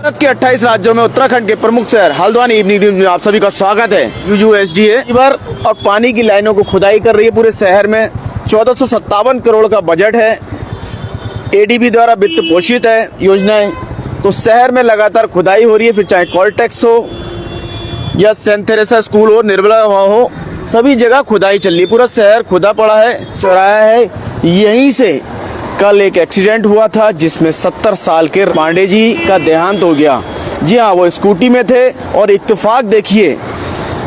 भारत के 28 राज्यों में उत्तराखंड के प्रमुख शहर हल्द्वानी इवनिंग न्यूज में आप सभी का स्वागत है। UUSDA रिवर और पानी की लाइनों को खुदाई कर रही है पूरे शहर में। 1457 करोड़ का बजट है। ADB द्वारा वित्त पोषित है योजनाएं। तो शहर में लगातार खुदाई हो रही है, फिर चाहे कॉलटेक्स हो या सेंट थेरेसा स्कूल हो, निर्मला हो, सभी जगह खुदाई चल रही है। पूरा शहर खुदा पड़ा है, चौराहा है। यहीं से कल एक एक्सीडेंट हुआ था जिसमें 70 साल के पांडे जी का देहांत हो गया। जी हाँ, वो स्कूटी में थे और इत्तेफाक देखिए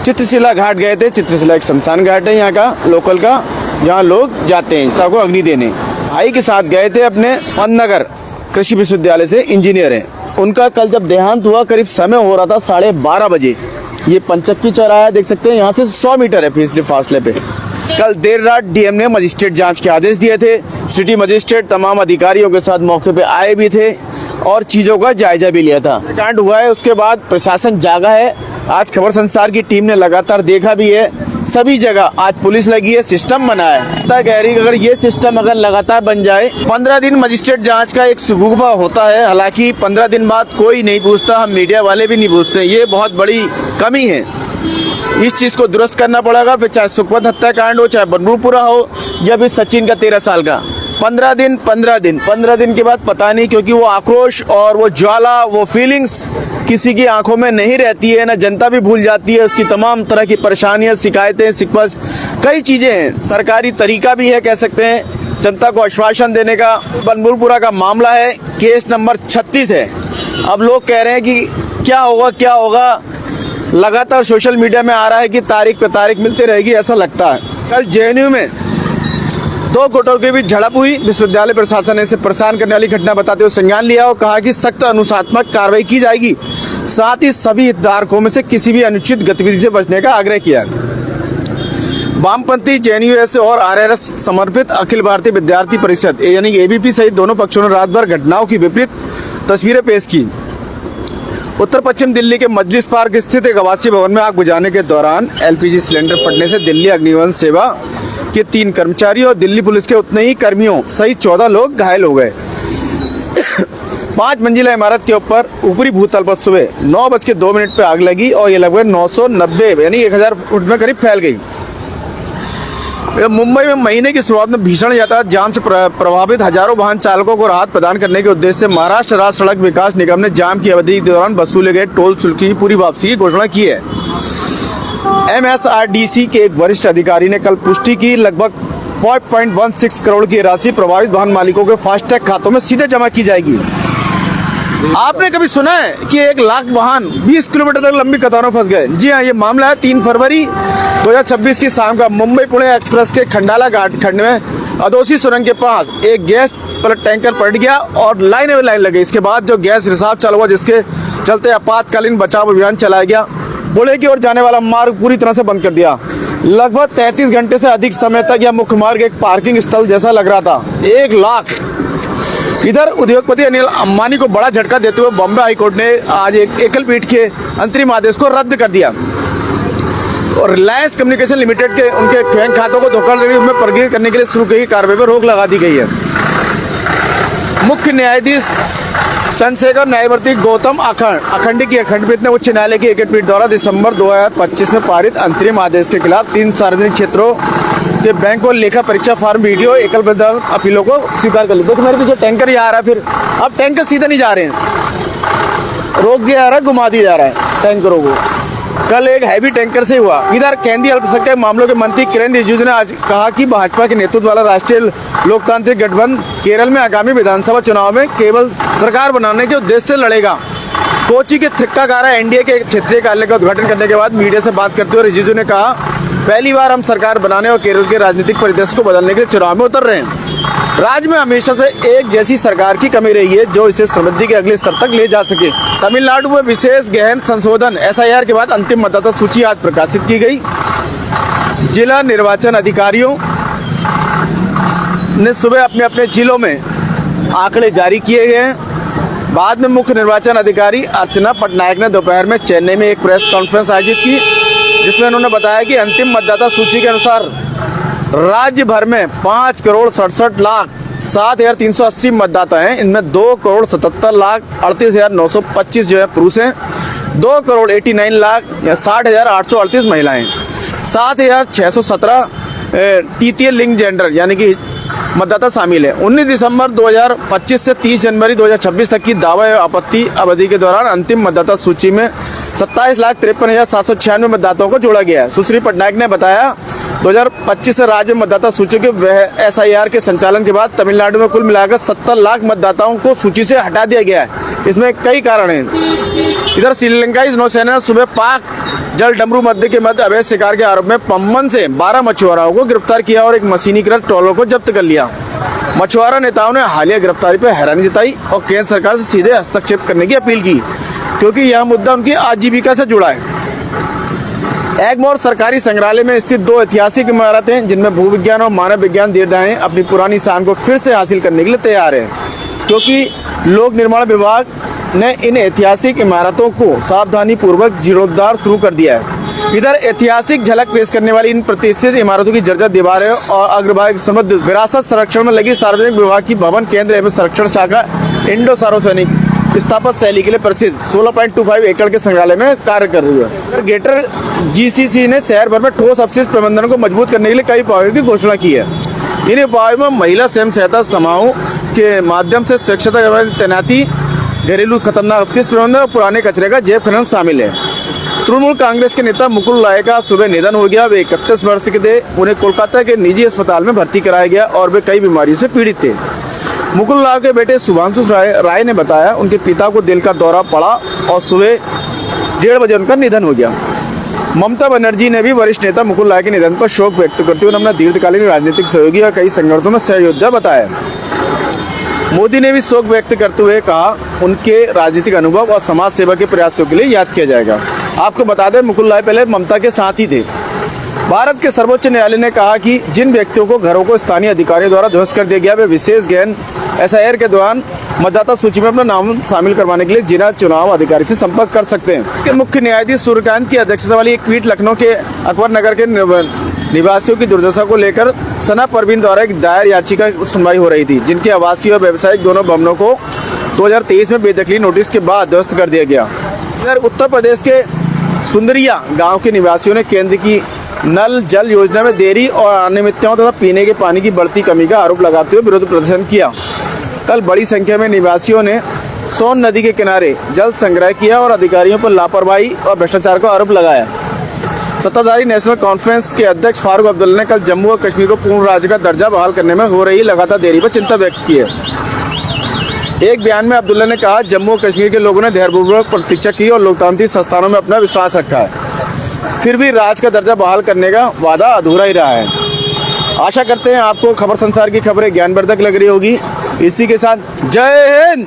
चित्रशिला घाट गए थे। चित्रशिला एक शमशान घाट है यहाँ का, लोकल का, जहाँ लोग जाते हैं ताको अग्नि देने। भाई के साथ गए थे अपने पंतनगर कृषि विश्वविद्यालय से, इंजीनियर हैं। उनका कल जब देहांत हुआ करीब समय हो रहा था 12:30 बजे। ये पंचक्की चौराहा देख सकते हैं, यहाँ से 100 मीटर है पिछले फासले पे। कल देर रात DM ने मजिस्ट्रेट जांच के आदेश दिए थे। सिटी मजिस्ट्रेट तमाम अधिकारियों के साथ मौके पे आए भी थे और चीज़ों का जायजा भी लिया था। कांड हुआ है उसके बाद प्रशासन जागा है। आज खबर संसार की टीम ने लगातार देखा भी है, सभी जगह आज पुलिस लगी है, सिस्टम बना है। कह रही अगर ये सिस्टम अगर लगातार बन जाए, 15 दिन मजिस्ट्रेट जांच का एक सुगबा होता है। हालांकि 15 दिन बाद कोई नहीं पूछता, हम मीडिया वाले भी नहीं पूछते। ये बहुत बड़ी कमी है, इस चीज़ को दुरुस्त करना पड़ेगा। फिर चाहे सुखपत हत्याकांड हो, चाहे बनरूपुरा हो, या फिर सचिन का 13 साल का 15 दिन के बाद पता नहीं, क्योंकि वो आक्रोश और वो ज्वाला, वो फीलिंग्स किसी की आंखों में नहीं रहती है ना, जनता भी भूल जाती है उसकी तमाम तरह की परेशानियां, शिकायतें, शिकवा, कई चीज़ें हैं। सरकारी तरीका भी है, कह सकते हैं, जनता को आश्वासन देने का। बनरूपुरा का मामला है, केस नंबर 36 है। अब लोग कह रहे हैं कि क्या होगा। लगातार सोशल मीडिया में आ रहा है कि तारीख पे तारीख मिलती रहेगी, ऐसा लगता है। कल JNU में 2 गुटों के बीच झड़प हुई। विश्वविद्यालय प्रशासन ने इसे परेशान करने वाली घटना बताते हुए संज्ञान लिया और कहा कि सख्त अनुशासनात्मक कार्रवाई की जाएगी। साथ ही सभी हितधारकों में से किसी भी अनुचित गतिविधि से बचने का आग्रह किया। वामपंथी JNUS और RRS समर्पित अखिल भारतीय विद्यार्थी परिषद यानी ABP सहित दोनों पक्षों ने रात भर घटनाओं की विपरीत तस्वीरें पेश की। उत्तर पश्चिम दिल्ली के मजलिस पार्क स्थित एक आवासीय भवन में आग बुझाने के दौरान LPG सिलेंडर फटने से दिल्ली अग्निशमन सेवा के 3 कर्मचारी और दिल्ली पुलिस के उतने ही कर्मियों सहित 14 लोग घायल हो गए। 5 मंजिला इमारत के ऊपरी भूतल पर सुबह 9:02 पे आग लगी और ये लगभग 990 यानी 1000 फुट में करीब फैल गई। मुंबई में महीने की शुरुआत में भीषण यातायात जाम से प्रभावित हजारों वाहन चालकों को राहत प्रदान करने के उद्देश्य से महाराष्ट्र राज्य सड़क विकास निगम ने जाम की अवधि के दौरान वसूले गए टोल शुल्क की पूरी वापसी की घोषणा की है। MSRDC के एक वरिष्ठ अधिकारी ने कल पुष्टि की लगभग 5.16 करोड़ की राशि प्रभावित वाहन मालिकों के फास्टैग खातों में सीधे जमा की जाएगी। आपने कभी सुना है कि 1 लाख वाहन 20 किलोमीटर तक लंबी कतारों फंस गए? जी हाँ, ये मामला है 3 फरवरी 2026 की शाम का। मुंबई पुणे एक्सप्रेस के खंडाला घाट खंड में अदोसी सुरंग के पास एक गैस टैंकर पलट गया और लाइन लग गई। इसके बाद जो गैस रिसाव चालू हुआ, जिसके चलते आपातकालीन बचाव अभियान चलाया गया। पुणे की ओर जाने वाला मार्ग पूरी तरह से बंद कर दिया। लगभग 33 घंटे से अधिक समय तक यह मुख्य मार्ग एक पार्किंग स्थल जैसा लग रहा था। 1 लाख। इधर उद्योगपति अनिल अंबानी को बड़ा झटका देते हुए बॉम्बे हाईकोर्ट ने आज एक एकल पीठ के अंतरिम आदेश को रद्द कर दिया और रिलायंस कम्युनिकेशन लिमिटेड के उनके बैंक खातों को धोखाधड़ी में प्रगित करने के लिए शुरू की कार्रवाई पर रोक लगा दी गई है। मुख्य न्यायाधीश चंद्रशेखर, न्यायमूर्ति गौतम अखंडी की खंडपीठ ने उच्च न्यायालय की एकल पीठ द्वारा दिसंबर 2025 में पारित अंतरिम आदेश के खिलाफ 3 सार्वजनिक क्षेत्रों के बैंक और लेखा परीक्षा फार्म वीडियो एकल बदल अपीलों को स्वीकार कर लिया। देखो मेरे पीछे टैंकर ही आ रहा है, फिर अब टैंकर सीधे नहीं जा रहे हैं, रोक दिया जा रहा है, घुमा दिया जा रहा है टैंकरों को। कल एक हैवी टैंकर से हुआ। इधर केंद्रीय अल्पसंख्यक मामलों के मंत्री किरेन रिजिजू ने आज कहा कि भाजपा के नेतृत्व वाला राष्ट्रीय लोकतांत्रिक गठबंधन केरल में आगामी विधानसभा चुनाव में केवल सरकार बनाने के उद्देश्य से लड़ेगा। कोची के थ्रिक्काकारा NDA के क्षेत्रीय कार्यालय का उद्घाटन करने के बाद मीडिया से बात करते हुए रिजिजू ने कहा, पहली बार हम सरकार बनाने और केरल के राजनीतिक परिदृश्य को बदलने के लिए चुनाव में उतर रहे हैं। राज्य में हमेशा से एक जैसी सरकार की कमी रही है जो इसे समृद्धि के अगले स्तर तक ले जा सके। तमिलनाडु में विशेष गहन संशोधन SIR के बाद अंतिम मतदाता सूची आज प्रकाशित की गई। जिला निर्वाचन अधिकारियों ने सुबह अपने अपने जिलों में आंकड़े जारी किए गए हैं। बाद में मुख्य निर्वाचन अधिकारी अर्चना पटनायक ने दोपहर में चेन्नई में एक प्रेस कॉन्फ्रेंस आयोजित की, जिसमें उन्होंने बताया कि अंतिम मतदाता सूची के अनुसार राज्य भर में 5 करोड़ 67 लाख 7,380 मतदाता हैं। इनमें 2,77,38,925 जो है पुरुष हैं, 2,89,60,838 महिलाएं, 7,617 तृतीय लिंग जेंडर यानी कि मतदाता शामिल है। 19 दिसंबर 2025 से 30 जनवरी 2026 तक की दावा एवं आपत्ति अवधि के दौरान अंतिम मतदाता सूची में 27,53,796 मतदाताओं को जोड़ा गया है। सुश्री पटनायक ने बताया 2025 से राज्य मतदाता सूची के SIR के संचालन के बाद तमिलनाडु में कुल मिलाकर 70 लाख मतदाताओं को सूची से हटा दिया गया है। इसमें कई कारण हैं। इधर श्रीलंकाई नौसेना सुबह पाक जल डमरू के मध्य अवैध शिकार के आरोप में पम्बन से 12 मछुआरों को गिरफ्तार किया और एक मशीनीकृत ट्रॉलर को जब्त कर लिया। मछुआरा नेताओं ने हालिया गिरफ्तारी पर हैरानी जताई और केंद्र सरकार से सीधे हस्तक्षेप करने की अपील की, क्योंकि यह मुद्दा उनकी आजीविका से जुड़ा है। एगमोर सरकारी संग्रहालय में स्थित 2 ऐतिहासिक इमारतें जिनमें भूविज्ञान और मानव विज्ञान दीर्घाएं अपनी पुरानी शान को फिर से हासिल करने के लिए तैयार है, क्योंकि लोक निर्माण विभाग ने इन ऐतिहासिक इमारतों को सावधानी पूर्वक जीर्णोद्धार शुरू कर दिया है। इधर ऐतिहासिक झलक पेश करने वाली इन प्रतिष्ठित इमारतों की जर्जर दीवारें और अग्रभाग समृद्ध विरासत संरक्षण में लगी सार्वजनिक विभाग की भवन केंद्र एवं संरक्षण शाखा इंडो सार्वजनिक स्थापत शैली के लिए प्रसिद्ध 16.25 एकड़ के संग्रहालय में कार्य कर रही है। ग्रेटर GCC ने शहर भर में ठोस अपशिष्ट प्रबंधन को मजबूत करने के लिए कई उपायों की घोषणा की है। इन उपायों में महिला स्वयं सहायता समूहों के माध्यम से स्वच्छता तैनाती, घरेलू खतरनाक अपशिष्ट प्रबंधन और पुराने कचरे का जैव खनन शामिल है। तृणमूल कांग्रेस के नेता मुकुल राय का सुबह निधन हो गया। वे 31 वर्ष के थे। उन्हें कोलकाता के निजी अस्पताल में भर्ती कराया गया और वे कई बीमारियों से पीड़ित थे। मुकुल राय के बेटे शुभांशु राय ने बताया उनके पिता को दिल का दौरा पड़ा और सुबह 1:30 बजे उनका निधन हो गया। ममता बनर्जी ने भी वरिष्ठ नेता मुकुल राय के निधन पर शोक व्यक्त करते हुए उन्हें दीर्घकालीन राजनीतिक सहयोगी और कई संघर्षों में सहयोद्धा बताया। मोदी ने भी शोक व्यक्त करते हुए कहा उनके राजनीतिक अनुभव और समाज सेवा के प्रयासों के लिए याद किया जाएगा। आपको बता दें मुकुल राय पहले ममता के साथ ही थे। भारत के सर्वोच्च न्यायालय ने कहा कि जिन व्यक्तियों को घरों को स्थानीय अधिकारियों द्वारा ध्वस्त कर दिया गया वे विशेष गहन SIR के दौरान मतदाता सूची में अपना नाम शामिल करवाने के लिए जिला चुनाव अधिकारी से संपर्क कर सकते हैं। मुख्य न्यायाधीश सूर्यकांत की अध्यक्षता वाली एक पीठ लखनऊ के अकबर नगर के निवासियों की दुर्दशा को लेकर सना परवीन द्वारा एक दायर याचिका सुनवाई हो रही थी, जिनके आवासीय और व्यावसायिक दोनों भवनों को 2023 में बेदखली नोटिस के बाद ध्वस्त कर दिया गया। इधर उत्तर प्रदेश के सुंदरिया गांव के निवासियों ने केंद्र की नल जल योजना में देरी और अनियमितताओं तथा पीने के पानी की बढ़ती कमी का आरोप लगाते हुए विरोध प्रदर्शन किया। कल बड़ी संख्या में निवासियों ने सोन नदी के किनारे जल संग्रह किया और अधिकारियों पर लापरवाही और भ्रष्टाचार का आरोप लगाया। सत्ताधारी नेशनल कॉन्फ्रेंस के अध्यक्ष फारूक अब्दुल्ला ने कल जम्मू और कश्मीर को पूर्ण राज्य का दर्जा बहाल करने में हो रही लगातार देरी पर चिंता व्यक्त की है। एक बयान में अब्दुल्ला ने कहा जम्मू और कश्मीर के लोगों ने धैर्यपूर्वक प्रतीक्षा की और लोकतांत्रिक संस्थानों में अपना विश्वास रखा है, फिर भी राज्य का दर्जा बहाल करने का वादा अधूरा ही रहा है। आशा करते हैं आपको खबर संसार की खबरें ज्ञानवर्धक लग रही होगी। इसी के साथ जय हिंद।